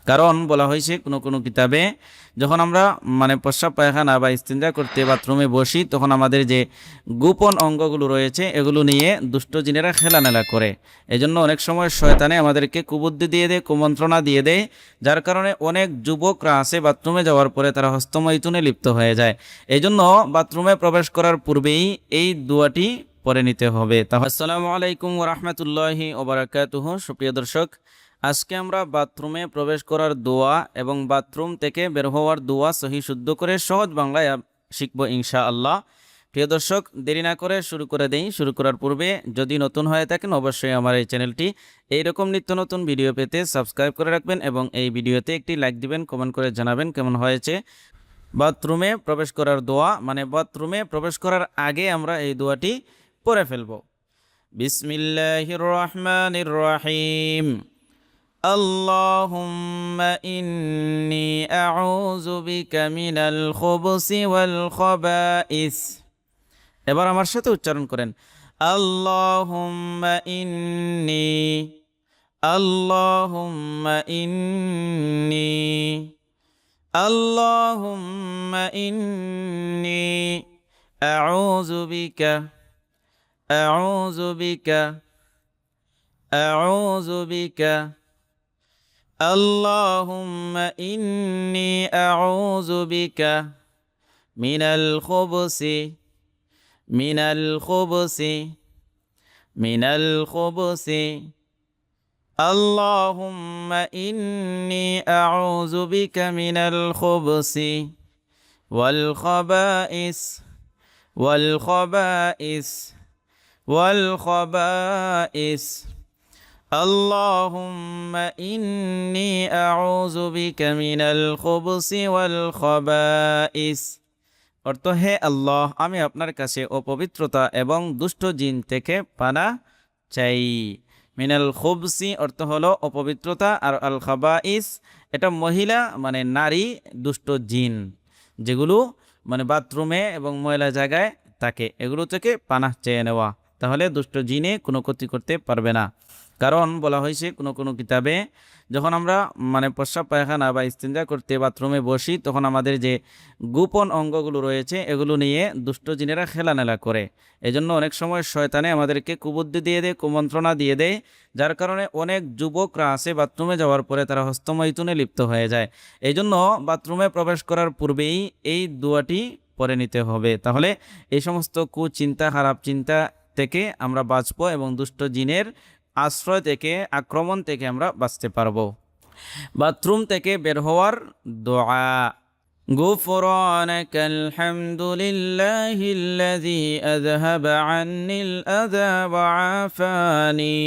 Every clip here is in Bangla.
কারণ বলা হয়েছে কোনো কোনো কিতাবে যখন আমরা প্রস্রাব পায়খানা বা ইস্তিনজা করতে বাথরুমে বসি তখন আমাদের যে গোপন অঙ্গগুলো রয়েছে এগুলো নিয়ে দুষ্ট জিনেরা খেলানেলা করে। এজন্য অনেক সময় শয়তানে আমাদেরকে কুবুদ্ধি দিয়ে দেয়, কুমন্ত্রণা দিয়ে দেয়, যার কারণে অনেক যুবকরা আছে বাথরুমে যাওয়ার পরে তারা হস্তমৈথুনে লিপ্ত হয়ে যায়। এজন্য বাথরুমে প্রবেশ করার পূর্বেই এই দোয়াটি পড়ে নিতে হবে। আসসালামু আলাইকুম ওয়া রাহমাতুল্লাহি ওয়া বারাকাতুহু। সুপ্রিয় দর্শক, আজকে আমরা বাথরুমে প্রবেশ করার দোয়া এবং বাথরুম থেকে বের হওয়ার দোয়া সহি শুদ্ধ করে সহজ বাংলায় শিখব ইনশাআল্লাহ। প্রিয় দর্শক, দেরি না করে শুরু করে দেই। শুরু করার পূর্বে যদি নতুন হয়ে থাকেন অবশ্যই আমার এই চ্যানেলটি এইরকম নিত্য নতুন ভিডিও পেতে সাবস্ক্রাইব করে রাখবেন এবং এই ভিডিওতে একটি লাইক দিবেন, কমেন্ট করে জানাবেন কেমন হয়েছে। বাথরুমে প্রবেশ করার দোয়া বাথরুমে প্রবেশ করার আগে আমরা এই দোয়াটি পড়ে ফেলব। বিসমিল্লাহির রহমানির রহিম। আল্লাহুম্মা ইন্নী আউযু বিকা মিনাল খুবুসি ওয়াল খাবাইস। এবার আমার সাথে উচ্চারণ করেন, আল্লাহুম্মা ইন্নী, আল্লাহুম্মা ইন্নী, আল্লাহুম্মা ইন্নী আউযু বিকা, আউযু বিকা, আউযু বিকা। আল্লাহুম্মা ইন্নী আউযু বিকা মিনাল খুবুসি, মিনাল খুবুসি, মিনাল খুবুসি। আল্লাহুম্মা ইন্নী আউযু বিকা মিনাল খুবুসি ওয়াল খাবাইস, ওয়াল খাবাইস, ওয়াল খাবাইস। আল্লাহুম্মা ইন্নী আউযু বিকা মিনাল খুবুসি ওয়াল খাবাইস। অর্থ, হে আল্লাহ, আমি আপনার কাছে অপবিত্রতা এবং দুষ্ট জিন থেকে পানাহ চাই। মিনাল খুবসি অর্থ হলো অপবিত্রতা, আর আল খাবাইস এটা মহিলা নারী দুষ্ট জিন যেগুলো বাথরুমে এবং ময়লা জায়গায় থাকে, এগুলো থেকে পানাহ চেয়ে নেওয়া। তাহলে দুষ্ট জিনে কোনো ক্ষতি করতে পারবে না। কারণ বলা হয়েছে কোনো কোনো কিতাবে যখন আমরা প্রস্রাব পায়খানা বা ইস্তিনজা করতে বাথরুমে বসি তখন আমাদের যে গোপন অঙ্গগুলো রয়েছে এগুলো নিয়ে দুষ্ট জিনেরা খেলানেলা করে। এজন্য অনেক সময় শয়তানে আমাদেরকে কুবুদ্ধি দিয়ে দেয়, কুমন্ত্রণা দিয়ে দেয়, যার কারণে অনেক যুবকরা আছে বাথরুমে যাওয়ার পরে তারা হস্তমৈথুনে লিপ্ত হয়ে যায়। এই জন্য বাথরুমে প্রবেশ করার পূর্বেই এই দোয়াটি পড়ে নিতে হবে। তাহলে এই সমস্ত কুচিন্তা, খারাপ চিন্তা থেকে আমরা বাঁচবো এবং দুষ্ট জিনের আশ্রয় থেকে, আক্রমণ থেকে আমরা বাঁচতে পারবো। বাথরুম থেকে বের হওয়ার দোয়া। গুফরানাকাল হামদুলিল্লাহিল্লাযী আযহাবা আন্নিল আযা ওয়া আফানি।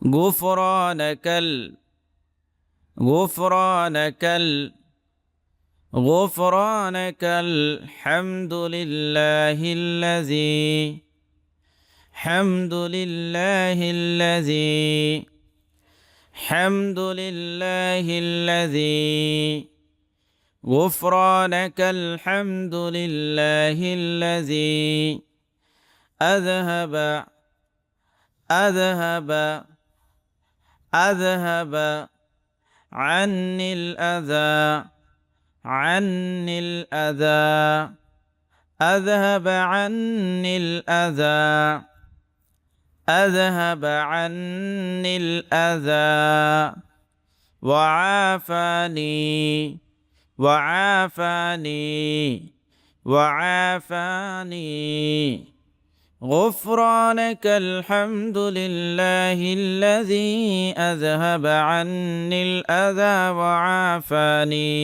গুফরানাকাল, গুফরানাকাল, গুফরানাকাল হামদুলিল্লাহিল্লাযী, হামদুলিল্লাহিল্লাযী, হামদুলিল্লাহিল্লাযী। গুফরানাকাল হামদুলিল্লাহিল্লাযী আযহাবা, আযহাবা, আযহাবা আন্নিল আযা, আন্নিল আযা, আযহাবা আন্নিল আযা, أذهب عني الأذى وعافاني، وعافاني، وعافاني. غفرانك الحمد لله الذي أذهب عني الأذى وعافاني.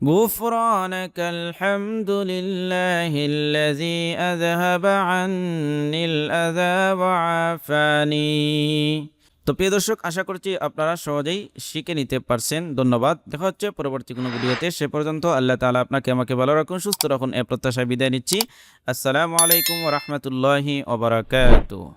غفرانك الحمد لله الذي أذهب عني الأذى وعافاني. তো প্রিয় দর্শক, আশা করছি আপনারা সহজেই শিখে নিতে পারছেন। ধন্যবাদ। দেখা হচ্ছে পরবর্তী কোনো ভিডিওতে। সে পর্যন্ত আল্লাহ তাআলা আপনাকে আমাকে ভালো রাখুন, সুস্থ রাখুন, এ প্রত্যাশায় বিদায় নিচ্ছি। আসসালামু আলাইকুম ওয়া রাহমাতুল্লাহি ওয়া বারাকাতুহু।